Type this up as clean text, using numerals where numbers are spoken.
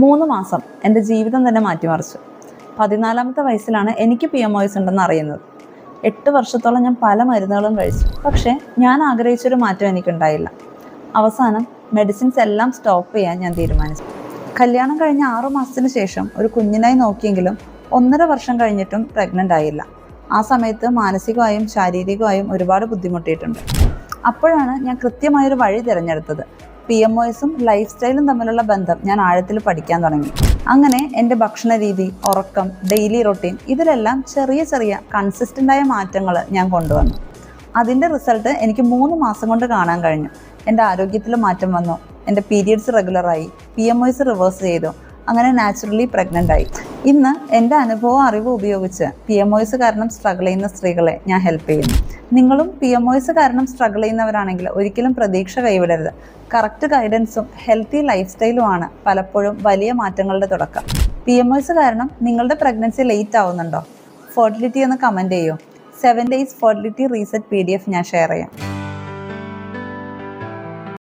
3 മാസം എൻ്റെ ജീവിതം തന്നെ മാറ്റിമറിച്ചു. 14ാമത്തെ വയസ്സിലാണ് എനിക്ക് PMOS ഉണ്ടെന്ന് അറിയുന്നത്. 8 വർഷത്തോളം ഞാൻ പല മരുന്നുകളും കഴിച്ചു. പക്ഷേ ഞാൻ ആഗ്രഹിച്ചൊരു മാറ്റം എനിക്കുണ്ടായില്ല. അവസാനം മെഡിസിൻസ് എല്ലാം സ്റ്റോപ്പ് ചെയ്യാൻ ഞാൻ തീരുമാനിച്ചു. കല്യാണം കഴിഞ്ഞ 6 മാസത്തിന് ശേഷം ഒരു കുഞ്ഞിനായി നോക്കിയെങ്കിലും 1.5 വർഷം കഴിഞ്ഞിട്ടും പ്രഗ്നൻ്റ് ആയില്ല. ആ സമയത്ത് മാനസികമായും ശാരീരികമായും ഒരുപാട് ബുദ്ധിമുട്ടിയിട്ടുണ്ട്. അപ്പോഴാണ് ഞാൻ കൃത്യമായൊരു വഴി തിരഞ്ഞെടുത്തത്. PMOSും ലൈഫ് സ്റ്റൈലും തമ്മിലുള്ള ബന്ധം ഞാൻ ആഴത്തിൽ പഠിക്കാൻ തുടങ്ങി. അങ്ങനെ എൻ്റെ ഭക്ഷണ രീതി, ഉറക്കം, ഡെയിലി റൊട്ടീൻ ഇതിലെല്ലാം ചെറിയ കൺസിസ്റ്റൻ്റായ മാറ്റങ്ങൾ ഞാൻ കൊണ്ടുവന്നു. അതിൻ്റെ റിസൾട്ട് എനിക്ക് 3 മാസം കൊണ്ട് കാണാൻ കഴിഞ്ഞു. എൻ്റെ ആരോഗ്യത്തിൽ മാറ്റം വന്നു, എൻ്റെ പീരിയഡ്സ് റെഗുലറായി, PMOS റിവേഴ്സ് ചെയ്തു, അങ്ങനെ നാച്ചുറലി പ്രഗ്നൻ്റ് ആയി. ഇന്ന് എൻ്റെ അനുഭവവും അറിവും ഉപയോഗിച്ച് PMOS കാരണം സ്ട്രഗിൾ ചെയ്യുന്ന സ്ത്രീകളെ ഞാൻ ഹെൽപ്പ് ചെയ്യുന്നു. നിങ്ങളും PMOS കാരണം സ്ട്രഗിൾ ചെയ്യുന്നവരാണെങ്കിൽ ഒരിക്കലും പ്രതീക്ഷ കൈവിടരുത്. കറക്റ്റ് ഗൈഡൻസും ഹെൽത്തി ലൈഫ് സ്റ്റൈലുമാണ് പലപ്പോഴും വലിയ മാറ്റങ്ങളുടെ തുടക്കം. PMOS കാരണം നിങ്ങളുടെ പ്രഗ്നൻസി ലേറ്റ് ആവുന്നുണ്ടോ? ഫെർട്ടിലിറ്റി എന്ന് കമൻറ്റ് ചെയ്യൂ. 7 days ഫെർട്ടിലിറ്റി റീസെറ്റ് PDF ഞാൻ ഷെയർ ചെയ്യാം.